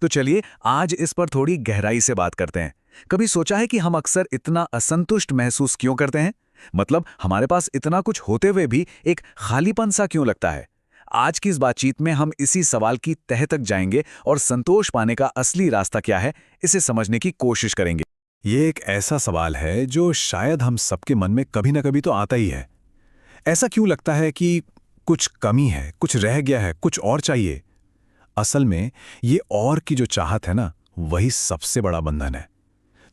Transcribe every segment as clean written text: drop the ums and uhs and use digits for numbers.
तो चलिए आज इस पर थोड़ी गहराई से बात करते हैं। कभी सोचा है कि हम अक्सर इतना असंतुष्ट महसूस क्यों करते हैं? मतलब हमारे पास इतना कुछ होते हुए भी एक खालीपन सा क्यों लगता है? आज की इस बातचीत में हम इसी सवाल की तह तक जाएंगे और संतोष पाने का असली रास्ता क्या है, इसे समझने की कोशिश करेंगे। ये एक ऐसा सवाल है जो शायद हम सबके मन में कभी ना कभी तो आता ही है। ऐसा क्यों लगता है कि कुछ कमी है, कुछ रह गया है, कुछ और चाहिए? असल में ये और की जो चाहत है ना, वही सबसे बड़ा बंधन है।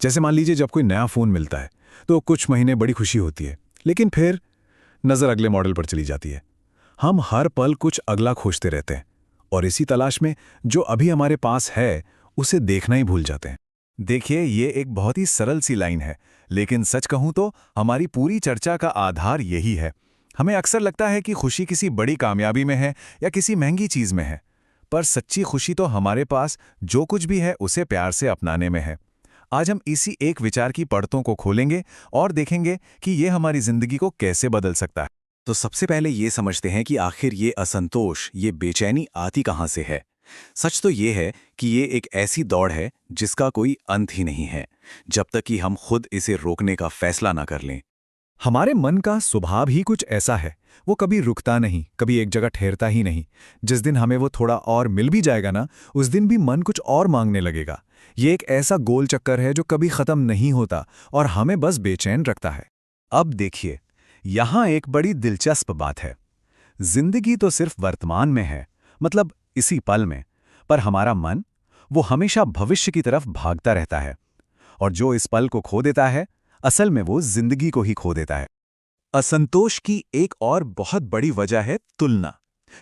जैसे मान लीजिए जब कोई नया फ़ोन मिलता है तो कुछ महीने बड़ी खुशी होती है, लेकिन फिर नज़र अगले मॉडल पर चली जाती है। हम हर पल कुछ अगला खोजते रहते हैं और इसी तलाश में जो अभी हमारे पास है उसे देखना ही भूल जाते हैं। देखिए, ये एक बहुत ही सरल सी लाइन है, लेकिन सच कहूं तो हमारी पूरी चर्चा का आधार यही है। हमें अक्सर लगता है कि खुशी किसी बड़ी कामयाबी में है या किसी महंगी चीज में है, पर सच्ची खुशी तो हमारे पास जो कुछ भी है उसे प्यार से अपनाने में है। आज हम इसी एक विचार की परतों को खोलेंगे और देखेंगे कि ये हमारी जिंदगी को कैसे बदल सकता है। तो सबसे पहले ये समझते हैं कि आखिर ये असंतोष, ये बेचैनी आती कहाँ से है। सच तो ये है कि ये एक ऐसी दौड़ है जिसका कोई अंत ही नहीं है, जब तक कि हम खुद इसे रोकने का फैसला ना कर लें। हमारे मन का स्वभाव ही कुछ ऐसा है। वो कभी रुकता नहीं, कभी एक जगह ठहरता ही नहीं। जिस दिन हमें वो थोड़ा और मिल भी जाएगा ना, उस दिन भी मन कुछ और मांगने लगेगा। ये एक ऐसा गोल चक्कर है जो कभी खत्म नहीं होता और हमें बस बेचैन रखता है। अब देखिए, यहाँ एक बड़ी दिलचस्प बात है। जिंदगी तो सिर्फ वर्तमान में है, मतलब इसी पल में, पर हमारा मन, वो हमेशा भविष्य की तरफ भागता रहता है। और जो इस पल को खो देता है, असल में वो जिंदगी को ही खो देता है। असंतोष की एक और बहुत बड़ी वजह है तुलना।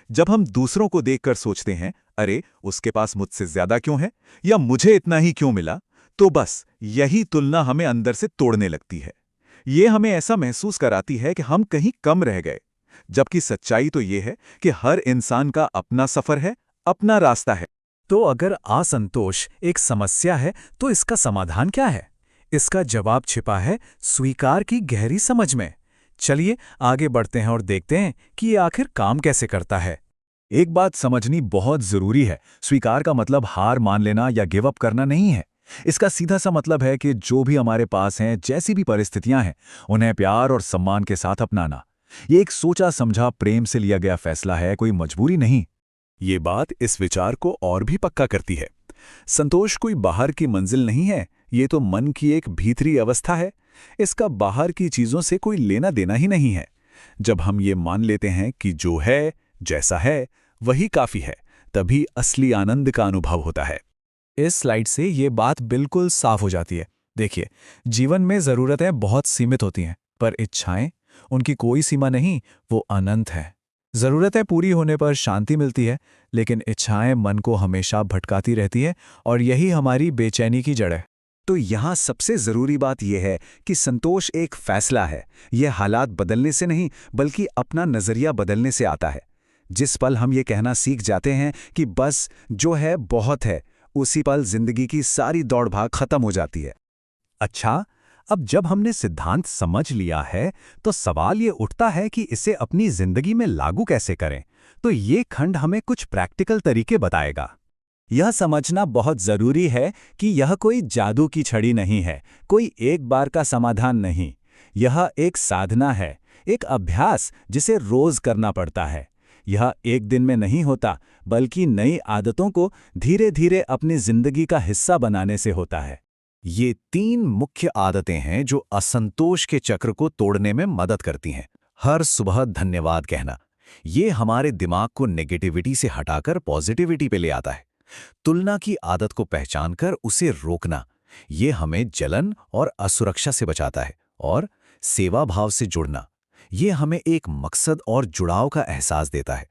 जब हम दूसरों को देखकर सोचते हैं, अरे उसके पास मुझसे ज्यादा क्यों है, या मुझे इतना ही क्यों मिला, तो बस यही तुलना हमें अंदर से तोड़ने लगती है। ये हमें ऐसा महसूस कराती है कि हम कहीं कम रह गए, जबकि सच्चाई तो ये है कि हर इंसान का अपना सफर है, अपना रास्ता है। तो अगर असंतोष एक समस्या है, तो इसका समाधान क्या है? इसका जवाब छिपा है स्वीकार की गहरी समझ में। चलिए आगे बढ़ते हैं और देखते हैं कि ये आखिर काम कैसे करता है। एक बात समझनी बहुत जरूरी है। स्वीकार का मतलब हार मान लेना या गिव अप करना नहीं है। इसका सीधा सा मतलब है कि जो भी हमारे पास हैं, जैसी भी परिस्थितियां हैं, उन्हें प्यार और सम्मान के साथ अपनाना। ये एक सोचा समझा प्रेम से लिया गया फैसला है, कोई मजबूरी नहीं। ये बात इस विचार को और भी पक्का करती है। संतोष कोई बाहर की मंजिल नहीं है, ये तो मन की एक भीतरी अवस्था है। इसका बाहर की चीजों से कोई लेना देना ही नहीं है। जब हम ये मान लेते हैं कि जो है, जैसा है, वही काफी है, तभी असली आनंद का अनुभव होता है। इस स्लाइड से ये बात बिल्कुल साफ हो जाती है। देखिए, जीवन में जरूरतें बहुत सीमित होती हैं, पर इच्छाएं, उनकी कोई सीमा नहीं, वो अनंत है। जरूरतें पूरी होने पर शांति मिलती है, लेकिन इच्छाएं मन को हमेशा भटकाती रहती है और यही हमारी बेचैनी की जड़ है। तो यहाँ सबसे जरूरी बात यह है कि संतोष एक फैसला है। यह हालात बदलने से नहीं, बल्कि अपना नजरिया बदलने से आता है। जिस पल हम ये कहना सीख जाते हैं कि बस जो है बहुत है, उसी पल जिंदगी की सारी दौड़ भाग खत्म हो जाती है। अच्छा, अब जब हमने सिद्धांत समझ लिया है, तो सवाल ये उठता है कि इसे अपनी जिंदगी में लागू कैसे करें। तो ये खंड हमें कुछ प्रैक्टिकल तरीके बताएगा। यह समझना बहुत जरूरी है कि यह कोई जादू की छड़ी नहीं है, कोई एक बार का समाधान नहीं। यह एक साधना है, एक अभ्यास जिसे रोज करना पड़ता है। यह एक दिन में नहीं होता, बल्कि नई आदतों को धीरे धीरे अपनी जिंदगी का हिस्सा बनाने से होता है। ये 3 मुख्य आदतें हैं जो असंतोष के चक्र को तोड़ने में मदद करती हैं। हर सुबह धन्यवाद कहना, ये हमारे दिमाग को नेगेटिविटी से हटाकर पॉजिटिविटी पे ले आता है। तुलना की आदत को पहचानकर उसे रोकना, ये हमें जलन और असुरक्षा से बचाता है। और सेवा भाव से जुड़ना, ये हमें एक मकसद और जुड़ाव का एहसास देता है।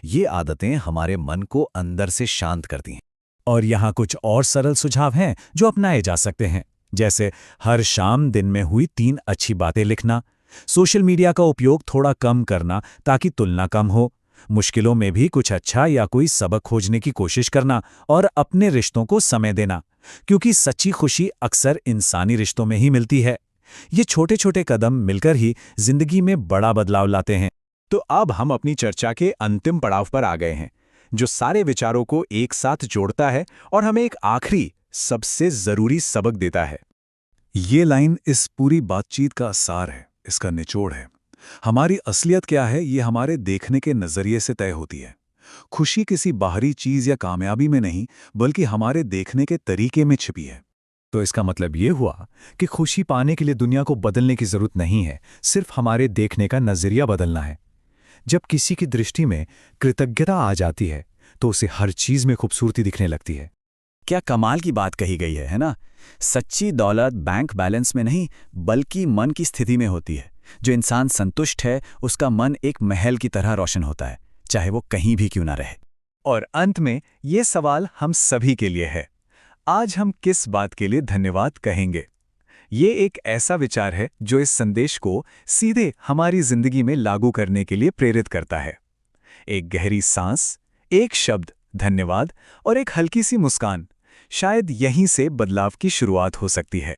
ये आदतें हमारे मन को अंदर से शांत करती हैं। और यहाँ कुछ और सरल सुझाव हैं जो अपनाए जा सकते हैं, जैसे हर शाम दिन में हुई 3 अच्छी बातें लिखना, सोशल मीडिया का उपयोग थोड़ा कम करना ताकि तुलना कम हो, मुश्किलों में भी कुछ अच्छा या कोई सबक खोजने की कोशिश करना, और अपने रिश्तों को समय देना, क्योंकि सच्ची खुशी अक्सर इंसानी रिश्तों में ही मिलती है। ये छोटे छोटे कदम मिलकर ही जिंदगी में बड़ा बदलाव लाते हैं। तो अब हम अपनी चर्चा के अंतिम पड़ाव पर आ गए हैं। जो सारे विचारों को एक साथ जोड़ता है और हमें एक आखिरी सबसे जरूरी सबक देता है। ये लाइन इस पूरी बातचीत का सार है, इसका निचोड़ है। हमारी असलियत क्या है, ये हमारे देखने के नजरिए से तय होती है। खुशी किसी बाहरी चीज या कामयाबी में नहीं, बल्कि हमारे देखने के तरीके में छिपी है। तो इसका मतलब ये हुआ कि खुशी पाने के लिए दुनिया को बदलने की जरूरत नहीं है, सिर्फ हमारे देखने का नजरिया बदलना है। जब किसी की दृष्टि में कृतज्ञता आ जाती है तो उसे हर चीज में खूबसूरती दिखने लगती है। क्या कमाल की बात कही गई है ना? सच्ची दौलत बैंक बैलेंस में नहीं, बल्कि मन की स्थिति में होती है। जो इंसान संतुष्ट है, उसका मन एक महल की तरह रोशन होता है, चाहे वो कहीं भी क्यों ना रहे। और अंत में ये सवाल हम सभी के लिए है, आज हम किस बात के लिए धन्यवाद कहेंगे? ये एक ऐसा विचार है जो इस संदेश को सीधे हमारी जिंदगी में लागू करने के लिए प्रेरित करता है। एक गहरी सांस, एक शब्द धन्यवाद और एक हल्की सी मुस्कान, शायद यहीं से बदलाव की शुरुआत हो सकती है।